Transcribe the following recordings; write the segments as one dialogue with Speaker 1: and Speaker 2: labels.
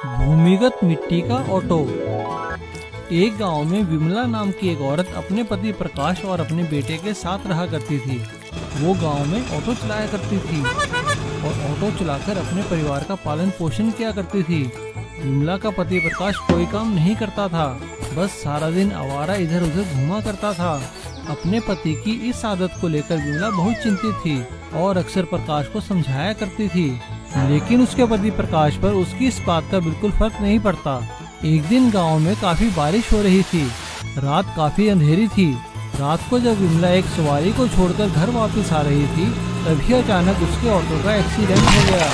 Speaker 1: भूमिगत मिट्टी का ऑटो। एक गांव में विमला नाम की एक औरत अपने पति प्रकाश और अपने बेटे के साथ रहा करती थी। वो गांव में ऑटो चलाया करती थी और ऑटो चलाकर अपने परिवार का पालन पोषण किया करती थी। विमला का पति प्रकाश कोई काम नहीं करता था, बस सारा दिन आवारा इधर उधर घूमा करता था। अपने पति की इस आदत को लेकर विमला बहुत चिंतित थी और अक्सर प्रकाश को समझाया करती थी, लेकिन उसके पति प्रकाश पर उसकी इस बात का बिल्कुल फर्क नहीं पड़ता। एक दिन गांव में काफी बारिश हो रही थी। रात काफी अंधेरी थी। रात को जब विमला एक सवारी को छोड़कर घर वापस आ रही थी, तभी अचानक उसके ऑटो का एक्सीडेंट हो गया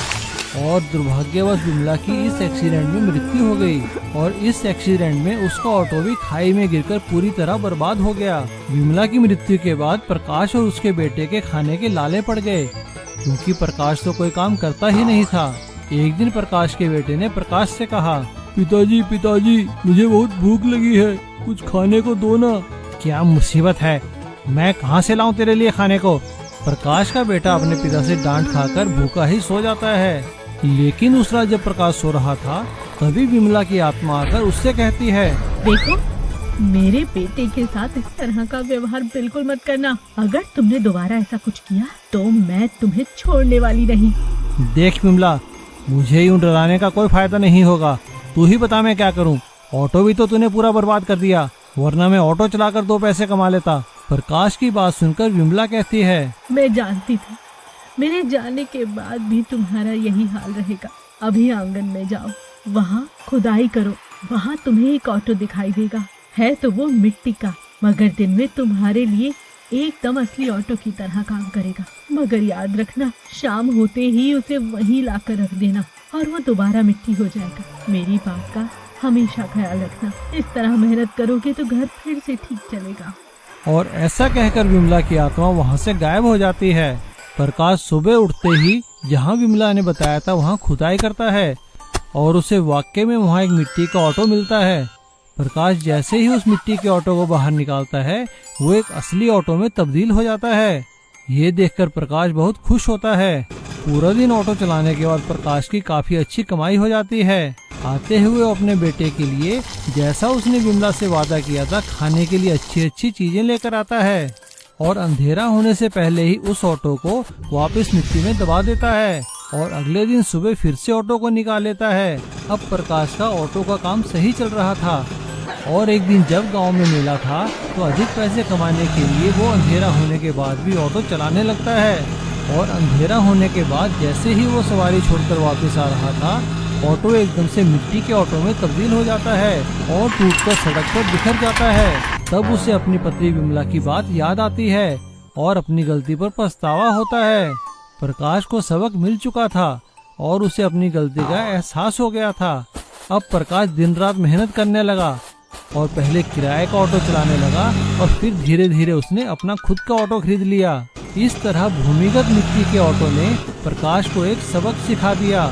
Speaker 1: और दुर्भाग्यवश विमला की इस एक्सीडेंट में मृत्यु हो गई और इस एक्सीडेंट में उसका ऑटो भी खाई में गिरकर पूरी तरह बर्बाद हो गया। विमला की मृत्यु के बाद प्रकाश और उसके बेटे के खाने के लाले पड़ गए, क्योंकि प्रकाश तो कोई काम करता ही नहीं था। एक दिन प्रकाश के बेटे ने प्रकाश से कहा, पिताजी मुझे बहुत भूख लगी है, कुछ खाने को दो ना। क्या मुसीबत है, मैं कहाँ से लाऊं तेरे लिए खाने को। प्रकाश का बेटा अपने पिता से डांट खाकर भूखा ही सो जाता है। लेकिन उस रात जब प्रकाश सो रहा था, तभी विमला की आत्मा आकर उससे कहती है,
Speaker 2: देखो, मेरे बेटे के साथ इस तरह का व्यवहार बिल्कुल मत करना। अगर तुमने दोबारा ऐसा कुछ किया तो मैं तुम्हें छोड़ने वाली नहीं।
Speaker 1: देख विमला, मुझे यूं डराने का कोई फायदा नहीं होगा। तू ही बता मैं क्या करूं। ऑटो भी तो तूने पूरा बर्बाद कर दिया, वरना मैं ऑटो चलाकर 2 पैसे कमा लेता। प्रकाश की बात सुनकर विमला कहती है,
Speaker 2: मैं जानती थी मेरे जाने के बाद भी तुम्हारा यही हाल रहेगा। अभी आंगन में जाओ, वहाँ खुदाई करो, वहाँ तुम्हें एक ऑटो दिखाई देगा। है तो वो मिट्टी का, मगर दिन में तुम्हारे लिए एकदम असली ऑटो की तरह काम करेगा। मगर याद रखना, शाम होते ही उसे वहीं लाकर रख देना और वो दोबारा मिट्टी हो जाएगा। मेरी बात का हमेशा ख्याल रखना। इस तरह मेहनत करोगे तो घर फिर से ठीक चलेगा।
Speaker 1: और ऐसा कहकर विमला की आत्मा वहाँ से गायब हो जाती है। प्रकाश सुबह उठते ही जहाँ विमला ने बताया था वहाँ खुदाई करता है और उसे वाकई में वहाँ एक मिट्टी का ऑटो मिलता है। प्रकाश जैसे ही उस मिट्टी के ऑटो को बाहर निकालता है, वो एक असली ऑटो में तब्दील हो जाता है। ये देखकर प्रकाश बहुत खुश होता है। पूरा दिन ऑटो चलाने के बाद प्रकाश की काफी अच्छी कमाई हो जाती है। आते हुए अपने बेटे के लिए, जैसा उसने विमला से वादा किया था, खाने के लिए अच्छी अच्छी चीजें लेकर आता है और अंधेरा होने से पहले ही उस ऑटो को वापस मिट्टी में दबा देता है और अगले दिन सुबह फिर से ऑटो को निकाल लेता है। अब प्रकाश का ऑटो का काम सही चल रहा था और एक दिन जब गांव में मेला था, तो अधिक पैसे कमाने के लिए वो अंधेरा होने के बाद भी ऑटो चलाने लगता है। और अंधेरा होने के बाद जैसे ही वो सवारी छोड़कर वापस आ रहा था, ऑटो एकदम से मिट्टी के ऑटो में तब्दील हो जाता है और टूटकर सड़क पर बिखर जाता है। तब उसे अपनी पत्नी विमला की बात याद आती है और अपनी गलती पर पछतावा होता है। प्रकाश को सबक मिल चुका था और उसे अपनी गलती का एहसास हो गया था। अब प्रकाश दिन रात मेहनत करने लगा और पहले किराए का ऑटो चलाने लगा और फिर धीरे धीरे उसने अपना खुद का ऑटो खरीद लिया। इस तरह भूमिगत मिट्टी के ऑटो ने प्रकाश को एक सबक सिखा दिया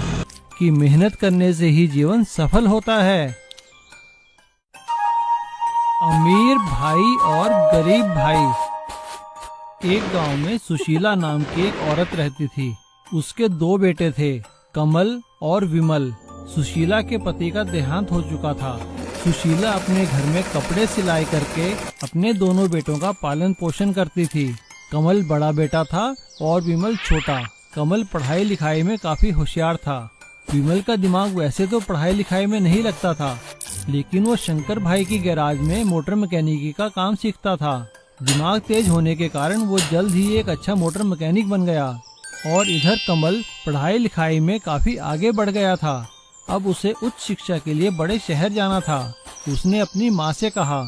Speaker 1: कि मेहनत करने से ही जीवन सफल होता है। अमीर भाई और गरीब भाई। एक गांव में सुशीला नाम की एक औरत रहती थी। उसके 2 बेटे थे, कमल और विमल। सुशीला के पति का देहांत हो चुका था। सुशीला अपने घर में कपड़े सिलाई करके अपने दोनों बेटों का पालन पोषण करती थी। कमल बड़ा बेटा था और विमल छोटा। कमल पढ़ाई लिखाई में काफी होशियार था। विमल का दिमाग वैसे तो पढ़ाई लिखाई में नहीं लगता था, लेकिन वो शंकर भाई की गैराज में मोटर मैकेनिकी का काम सीखता था। दिमाग तेज होने के कारण वो जल्द ही एक अच्छा मोटर मैकेनिक बन गया। और इधर कमल पढ़ाई लिखाई में काफी आगे बढ़ गया था। अब उसे उच्च शिक्षा के लिए बड़े शहर जाना था। उसने अपनी माँ से कहा,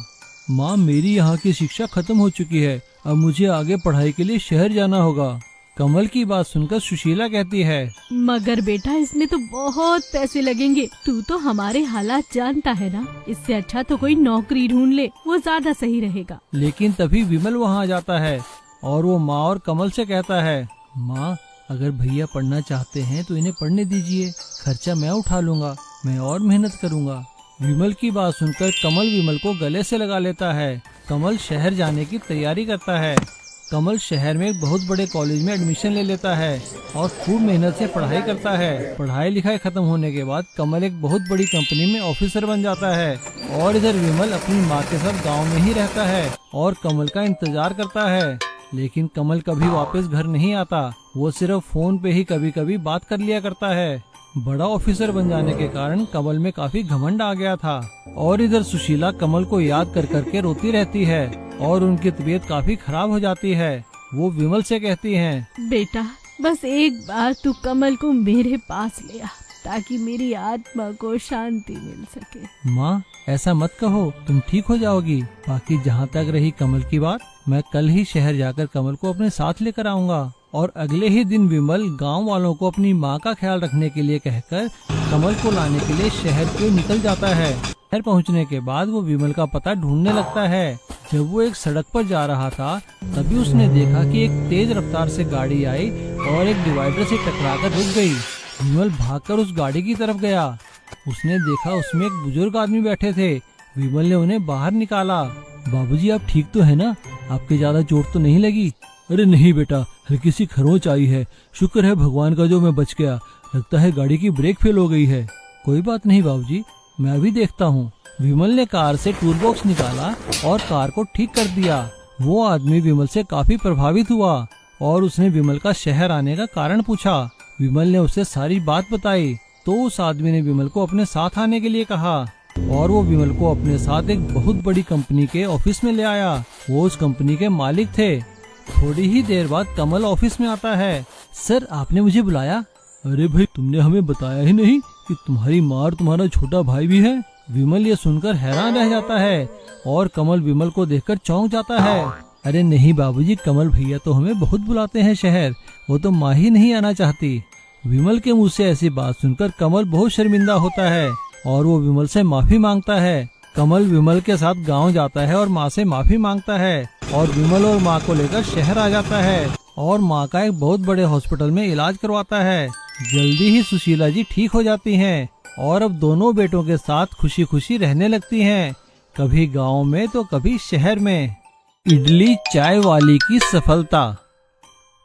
Speaker 1: माँ, मेरी यहाँ की शिक्षा खत्म हो चुकी है, अब मुझे आगे पढ़ाई के लिए शहर जाना होगा। कमल की बात सुनकर सुशीला कहती है,
Speaker 2: मगर बेटा, इसमें तो बहुत पैसे लगेंगे। तू तो हमारे हालात जानता है ना, इससे अच्छा तो कोई नौकरी ढूंढ ले, वो ज्यादा सही रहेगा।
Speaker 1: लेकिन तभी विमल वहाँ आ जाता है और वो माँ और कमल से कहता है, माँ, अगर भैया पढ़ना चाहते हैं तो इन्हें पढ़ने दीजिए, खर्चा मैं उठा लूंगा, मैं और मेहनत करूंगा। विमल की बात सुनकर कमल विमल को गले से लगा लेता है। कमल शहर जाने की तैयारी करता है कमल शहर में एक बहुत बड़े कॉलेज में एडमिशन ले लेता है और खूब मेहनत से पढ़ाई करता है। पढ़ाई लिखाई खत्म होने के बाद कमल एक बहुत बड़ी कंपनी में ऑफिसर बन जाता है और इधर विमल अपनी माँ के साथ गांव में ही रहता है और कमल का इंतजार करता है। लेकिन कमल कभी वापस घर नहीं आता, वो सिर्फ फोन पे ही कभी कभी बात कर लिया करता है। बड़ा ऑफिसर बन जाने के कारण कमल में काफी घमंड आ गया था और इधर सुशीला कमल को याद कर करके रोती रहती है और उनकी तबीयत काफी खराब हो जाती है। वो विमल से कहती हैं,
Speaker 2: बेटा बस एक बार तू कमल को मेरे पास ले आ ताकि मेरी आत्मा को शांति मिल सके।
Speaker 1: माँ ऐसा मत कहो, तुम ठीक हो जाओगी। बाकी जहाँ तक रही कमल की बात, मैं कल ही शहर जाकर कमल को अपने साथ लेकर आऊंगा। और अगले ही दिन विमल गांव वालों को अपनी माँ का ख्याल रखने के लिए कहकर कमल को लाने के लिए शहर को निकल जाता है। शहर पहुँचने के बाद वो विमल का पता ढूंढने लगता है। जब वो एक सड़क पर जा रहा था तभी उसने देखा कि एक तेज रफ्तार से गाड़ी आई और एक डिवाइडर से टकराकर रुक गई। विमल भागकर उस गाड़ी की तरफ गया। उसने देखा उसमें एक बुजुर्ग आदमी बैठे थे। विमल ने उन्हें बाहर निकाला। बाबूजी आप ठीक तो है ना? आपके ज्यादा चोट तो नहीं लगी? अरे नहीं बेटा, हल्की सी खरोंच आई है। शुक्र है भगवान का जो मैं बच गया। लगता है गाड़ी की ब्रेक फेल हो गई है। कोई बात नहीं बाबूजी, मैं अभी देखता हूँ। विमल ने कार से टूल बॉक्स निकाला और कार को ठीक कर दिया। वो आदमी विमल से काफी प्रभावित हुआ और उसने विमल का शहर आने का कारण पूछा। विमल ने उसे सारी बात बताई तो उस आदमी ने विमल को अपने साथ आने के लिए कहा और वो विमल को अपने साथ एक बहुत बड़ी कंपनी के ऑफिस में ले आया। वो उस कंपनी के मालिक थे। थोड़ी ही देर बाद कमल ऑफिस में आता है। सर आपने मुझे बुलाया? अरे भाई तुमने हमें बताया ही नहीं कि तुम्हारी माँ और तुम्हारा छोटा भाई भी है। विमल ये सुनकर हैरान रह जाता है और कमल विमल को देखकर चौंक जाता है। अरे नहीं बाबूजी, कमल भैया तो हमें बहुत बुलाते हैं शहर, वो तो माँ ही नहीं आना चाहती। विमल के मुंह से ऐसी बात सुनकर कमल बहुत शर्मिंदा होता है और वो विमल से माफी मांगता है। कमल विमल के साथ गांव जाता है और माँ से माफी मांगता है और विमल और माँ को लेकर शहर आ जाता है और माँ का एक बहुत बड़े हॉस्पिटल में इलाज करवाता है। जल्दी ही सुशीला जी ठीक हो जाती हैं और अब दोनों बेटों के साथ खुशी खुशी रहने लगती हैं, कभी गांव में तो कभी शहर में। इडली चाय वाली की सफलता।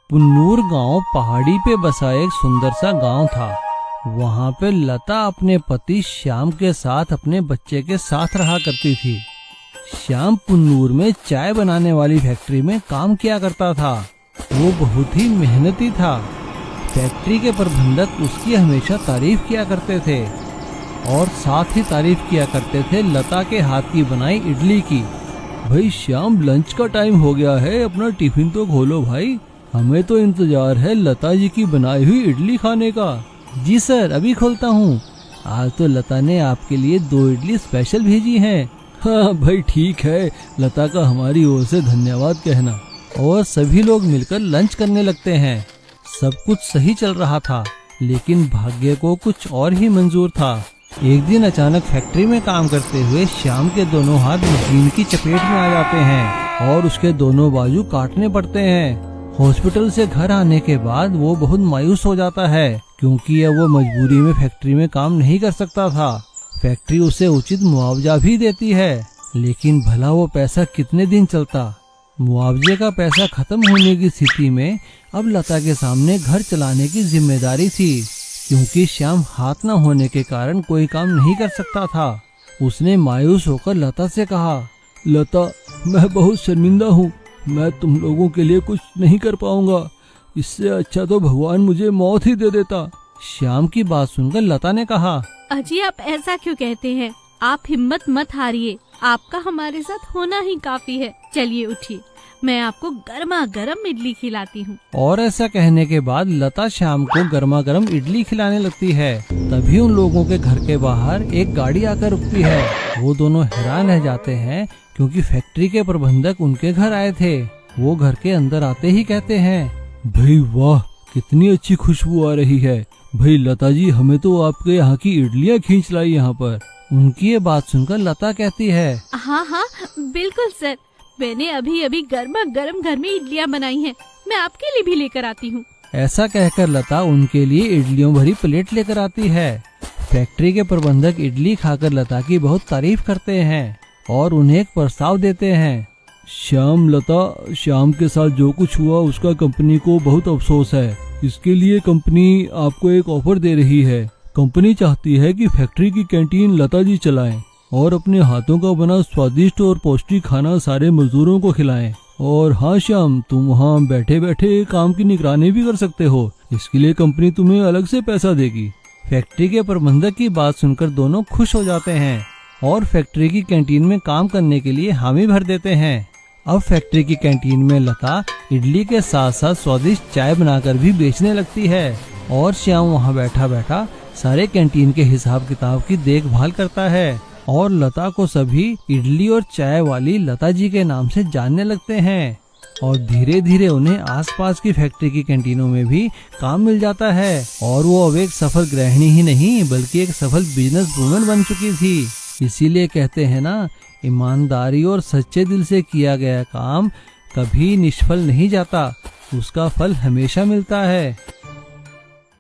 Speaker 1: पुन्नूर गांव पहाड़ी पे बसा एक सुंदर सा गांव था। वहाँ पे लता अपने पति श्याम के साथ अपने बच्चे के साथ रहा करती थी। श्याम पुन्नूर में चाय बनाने वाली फैक्ट्री में काम किया करता था। वो बहुत ही मेहनती था। फैक्ट्री के प्रबंधक उसकी हमेशा तारीफ किया करते थे और साथ ही तारीफ किया करते थे लता के हाथ की बनाई इडली की। भाई श्याम, लंच का टाइम हो गया है, अपना टिफिन तो खोलो भाई, हमें तो इंतजार है लता जी की बनाई हुई इडली खाने का। जी सर, अभी खोलता हूँ। आज तो लता ने आपके लिए 2 इडली स्पेशल भेजी हैं। हाँ भाई ठीक है, लता का हमारी ओर से धन्यवाद कहना। और सभी लोग मिलकर लंच करने लगते हैं। सब कुछ सही चल रहा था, लेकिन भाग्य को कुछ और ही मंजूर था। एक दिन अचानक फैक्ट्री में काम करते हुए श्याम के दोनों हाथ मशीन की चपेट में आ जाते हैं और उसके दोनों बाजू काटने पड़ते हैं। हॉस्पिटल से घर आने के बाद वो बहुत मायूस हो जाता है क्योंकि अब वो मजबूरी में फैक्ट्री में काम नहीं कर सकता था। फैक्ट्री उसे उचित मुआवजा भी देती है, लेकिन भला वो पैसा कितने दिन चलता। मुआवजे का पैसा खत्म होने की स्थिति में अब लता के सामने घर चलाने की जिम्मेदारी थी, क्योंकि श्याम हाथ न होने के कारण कोई काम नहीं कर सकता था। उसने मायूस होकर लता से कहा, लता मैं बहुत शर्मिंदा हूँ, मैं तुम लोगों के लिए कुछ नहीं कर पाऊंगा, इससे अच्छा तो भगवान मुझे मौत ही दे देता। श्याम की बात सुनकर लता ने कहा,
Speaker 2: अजी आप ऐसा क्यों कहते हैं? आप हिम्मत मत हारिए, आपका हमारे साथ होना ही काफी है। चलिए उठिए, मैं आपको गर्मा गर्म इडली खिलाती हूँ।
Speaker 1: और ऐसा कहने के बाद लता श्याम को गर्मा गर्म इडली खिलाने लगती है। तभी उन लोगों के घर के बाहर एक गाड़ी आकर रुकती है। वो दोनों हैरान रह जाते हैं क्योंकि फैक्ट्री के प्रबंधक उनके घर आए थे। वो घर के अंदर आते ही कहते हैं, भाई वाह, कितनी अच्छी खुशबू आ रही है। भाई लता जी, हमें तो आपके यहाँ की इडलियाँ खींच लाई यहाँ पर। उनकी ये बात सुनकर लता कहती है,
Speaker 2: हाँ हाँ बिल्कुल सर, मैंने अभी अभी गर्मा गर्म घर में इडलियाँ बनाई हैं, मैं आपके लिए भी लेकर आती हूँ।
Speaker 1: ऐसा कहकर लता उनके लिए इडलियों भरी प्लेट लेकर आती है। फैक्ट्री के प्रबंधक इडली खाकर लता की बहुत तारीफ करते हैं और उन्हें एक प्रस्ताव देते हैं। श्याम, लता, श्याम के साथ जो कुछ हुआ उसका कंपनी को बहुत अफसोस है। इसके लिए कंपनी आपको एक ऑफर दे रही है। कंपनी चाहती है कि फैक्ट्री की कैंटीन लता जी चलाएं और अपने हाथों का बना स्वादिष्ट और पौष्टिक खाना सारे मजदूरों को खिलाएं। और हाँ श्याम, तुम वहाँ बैठे बैठे काम की निगरानी भी कर सकते हो। इसके लिए कंपनी तुम्हें अलग से पैसा देगी। फैक्ट्री के प्रबंधक की बात सुनकर दोनों खुश हो जाते हैं और फैक्ट्री की कैंटीन में काम करने के लिए हामी भर देते हैं। अब फैक्ट्री की कैंटीन में लता इडली के साथ साथ स्वादिष्ट चाय बनाकर भी बेचने लगती है और श्याम वहाँ बैठा बैठा सारे कैंटीन के हिसाब किताब की देखभाल करता है और लता को सभी इडली और चाय वाली लता जी के नाम से जानने लगते हैं और धीरे धीरे उन्हें आसपास की फैक्ट्री की कैंटीनों में भी काम मिल जाता है और वो अब एक सफल गृहिणी ही नहीं बल्कि एक सफल बिजनेस वुमन बन चुकी थी। इसीलिए कहते हैं ना, ईमानदारी और सच्चे दिल से किया गया काम कभी निष्फल नहीं जाता, उसका फल हमेशा मिलता है।